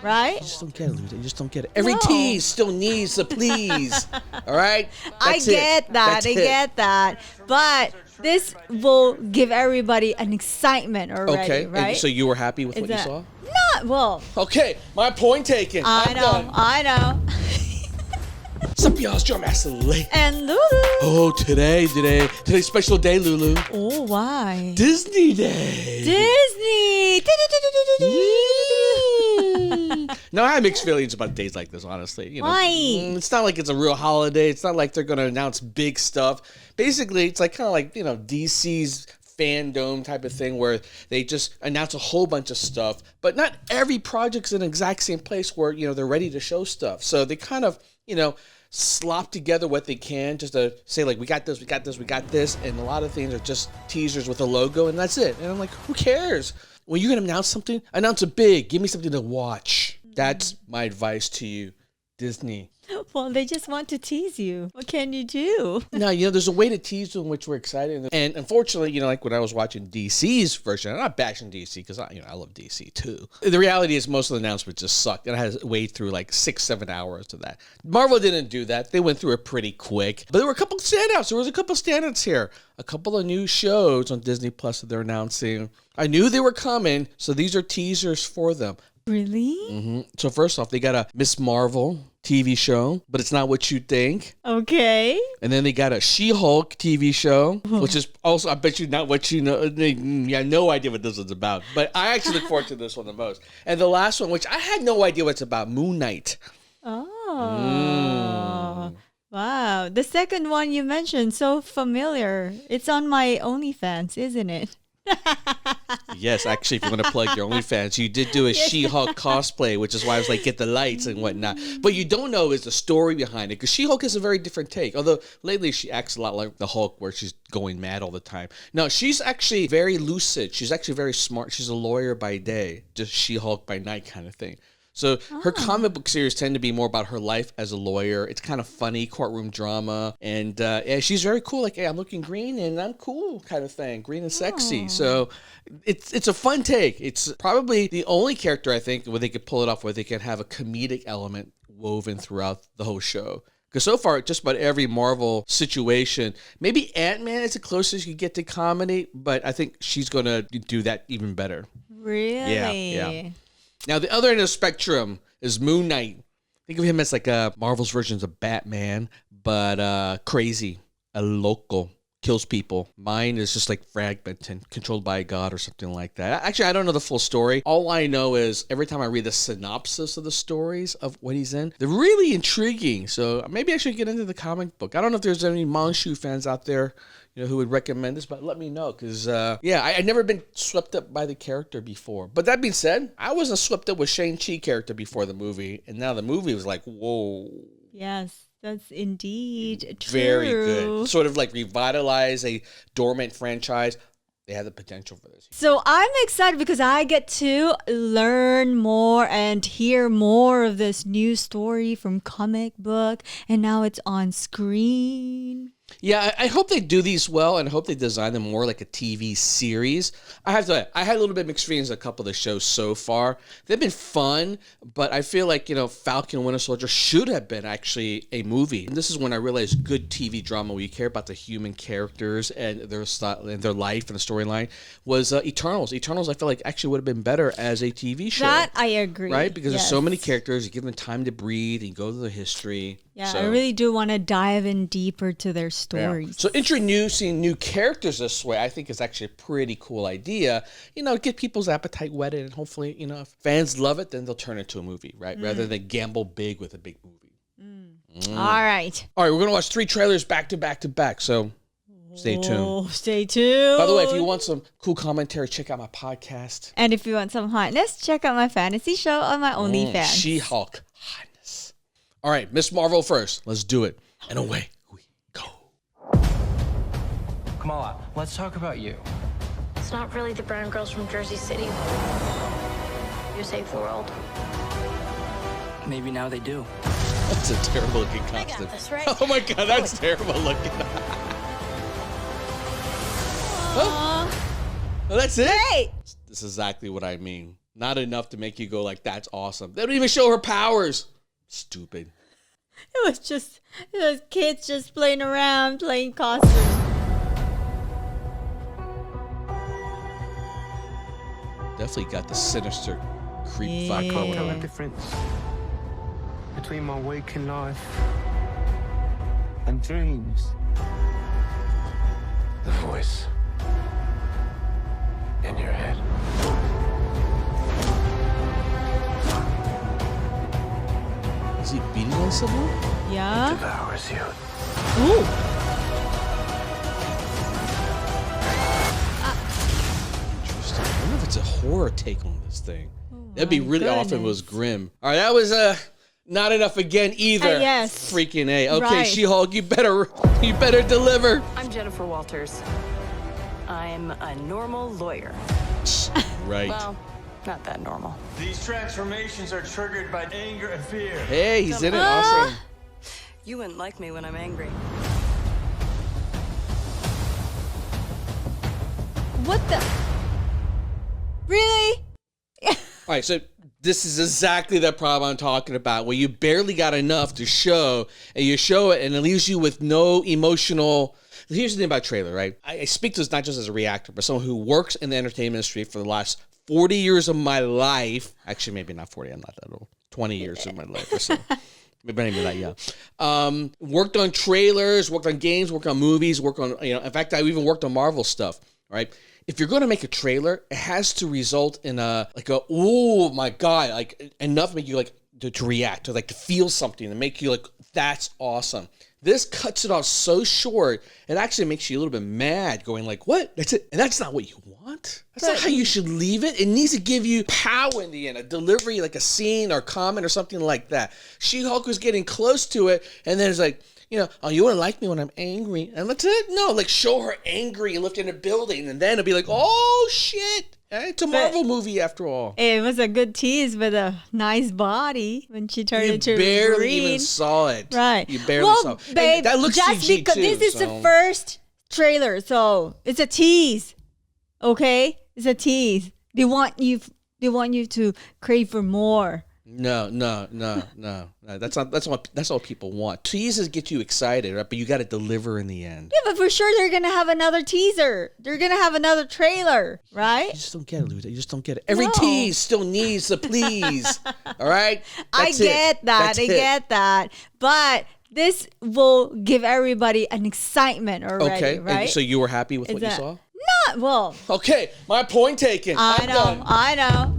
right? You just don't get it, Luther. You just don't get it. Every tease still needs a please. All right? I get that. But this will give everybody an excitement already, Okay. right? And so you were happy with what you saw? Not, well. Okay. My point taken. I know. What's up, y'all? It's Drum Master Lee. And Lulu. Oh, today's special day, Lulu. Oh, why? Disney Day. Disney. No, I have mixed feelings about days like this, honestly. You know, Why? It's not like it's a real holiday. It's not like they're going to announce big stuff. Basically, it's like kind of like, DC's fandom type of thing where they just announce a whole bunch of stuff, but not every project's in the exact same place where, they're ready to show stuff. So they kind of, slop together what they can just to say, like, we got this. And a lot of things are just teasers with a logo, and that's it. And I'm like, who cares? When you're going to announce something, announce it big. Give me something to watch. That's my advice to you, Disney. Well, they just want to tease you. What can you do? No, there's a way to tease them, which we're excited. And unfortunately, like when I was watching DC's version, I'm not bashing DC because I love DC too. The reality is most of the announcements just sucked, and I had to wait through like 6-7 hours of that. Marvel didn't do that. They went through it pretty quick. But there were a couple of standouts. There was a couple of standouts here. A couple of new shows on Disney Plus that they're announcing. I knew they were coming, so these are teasers for them. Really? Mm-hmm. So first off, they got a Miss Marvel TV show, but it's not what you think. Okay. And then they got a She-Hulk TV show, which is also, I bet you, not what you know. Yeah, no idea what this is about. But I actually look forward to this one the most. And the last one, which I had no idea what it's about, Moon Knight. Oh. Wow. The second one you mentioned, so familiar. It's on my OnlyFans, isn't it? Yes, actually, if you want to plug your OnlyFans, you did do a She-Hulk cosplay, which is why I was like, get the lights and whatnot. But you don't know is the story behind it, because She-Hulk is a very different take. Although lately she acts a lot like the Hulk, where she's going mad all the time. No, she's actually very lucid. She's actually very smart. She's a lawyer by day, just She-Hulk by night kind of thing. So her comic book series tend to be more about her life as a lawyer. It's kind of funny, courtroom drama. And she's very cool. Like, hey, I'm looking green and I'm cool kind of thing. Green and sexy. So it's a fun take. It's probably the only character, I think, where they could pull it off, where they can have a comedic element woven throughout the whole show. Because so far, just about every Marvel situation, maybe Ant-Man is the closest you get to comedy, but I think she's going to do that even better. Really? Yeah. Now, the other end of the spectrum is Moon Knight. Think of him as like Marvel's versions of Batman, but crazy, a local, kills people. Mine is just like fragmented, controlled by a god or something like that. Actually, I don't know the full story. All I know is every time I read the synopsis of the stories of what he's in, they're really intriguing. So maybe I should get into the comic book. I don't know if there's any Monshu fans out there who would recommend this, but let me know, because, I'd never been swept up by the character before. But that being said, I wasn't swept up with Shang-Chi character before the movie, and now the movie was like, whoa. Yes, that's indeed true. Very good. Sort of like revitalize a dormant franchise. They have the potential for this. So I'm excited because I get to learn more and hear more of this new story from comic book, and now it's on screen. Yeah, I hope they do these well, and I hope they design them more like a TV series. I have to. I had a little bit mixed feelings a couple of the shows so far. They've been fun, but I feel like Falcon and Winter Soldier should have been actually a movie. And this is when I realized good TV drama, where you care about the human characters and their style and their life and the storyline, was Eternals. Eternals, I feel like actually would have been better as a TV show. That I agree. Right, because there's so many characters. You give them time to breathe. And you go through the history. Yeah, I really do want to dive in deeper to their stories. Yeah. So introducing new characters this way, I think, is actually a pretty cool idea. Get people's appetite whetted, and hopefully, if fans love it, then they'll turn it into a movie, right? Rather than gamble big with a big movie. All right, we're going to watch 3 trailers back to back to back, so stay tuned. Stay tuned. By the way, if you want some cool commentary, check out my podcast. And if you want some hotness, check out my fantasy show on my OnlyFans. She-Hulk hotness. All right, Miss Marvel first. Let's do it. And away we go. Kamala, let's talk about you. It's not really the brown girls from Jersey City who save the world. Maybe now they do. That's a terrible looking costume. I got this, right? Oh my god, that's terrible looking. Oh, well, that's it. Hey! This is exactly what I mean. Not enough to make you go like, that's awesome. They don't even show her powers. Stupid. It was kids just playing around, playing costumes. Definitely got the sinister creep vibe. Can't tell the difference between my waking life and dreams. The voice in your head. Is he beating on someone? Yeah. Devours you. Ooh. Interesting. I wonder if it's a horror take on this thing. That'd be my really awesome if it was goodness. grim. All right, that was not enough again either. Yes. Freaking A. Okay, Right. She-Hulk, you better deliver. I'm Jennifer Walters. I'm a normal lawyer. Right. Well, not that normal. These transformations are triggered by anger and fear. Hey, he's in it. Awesome. You wouldn't like me when I'm angry. What the? Really? All right, so this is exactly the problem I'm talking about, where you barely got enough to show, and you show it, and it leaves you with no emotional. Here's the thing about trailer, right? I speak to this not just as a reactor, but someone who works in the entertainment industry for the last 40 years of my life. Actually, maybe not 40. I'm not that old. 20 years of my life or so. Maybe not even that young. Worked on trailers, worked on games, worked on movies, worked on, in fact, I even worked on Marvel stuff, right? If you're going to make a trailer, it has to result in oh my God, like enough to make you like to react, to feel something, to make you like, that's awesome. This cuts it off so short, it actually makes you a little bit mad, going like, what? That's it? And that's not what you want? That's not how you should leave it. It needs to give you power in the end, a delivery, like a scene or comment or something like that. She-Hulk was getting close to it, and then it's like, oh, you wouldn't like me when I'm angry. And that's it. No, like show her angry and lifting a building, and then it'll be like, oh, shit. It's a Marvel movie after all. It was a good tease with a nice body when she turned You into barely green. even saw it. Right. You barely saw it. Babe, And that looks just CG because too, this is the first trailer, so it's a tease. Okay? It's a tease. They want you to crave for more. No. That's what people want. Teases get you excited, right? But you got to deliver in the end. Yeah, but for sure they're gonna have another teaser. They're gonna have another trailer, right? You just don't get it, Luda. You just don't get it. Every No. tease still needs a please. All right? I That's get it. that. That's I it. get that. But this will give everybody an excitement already, Okay. right? And so you were happy with what you that- saw? Not well. Okay. My point taken. I I'm know. done. I know.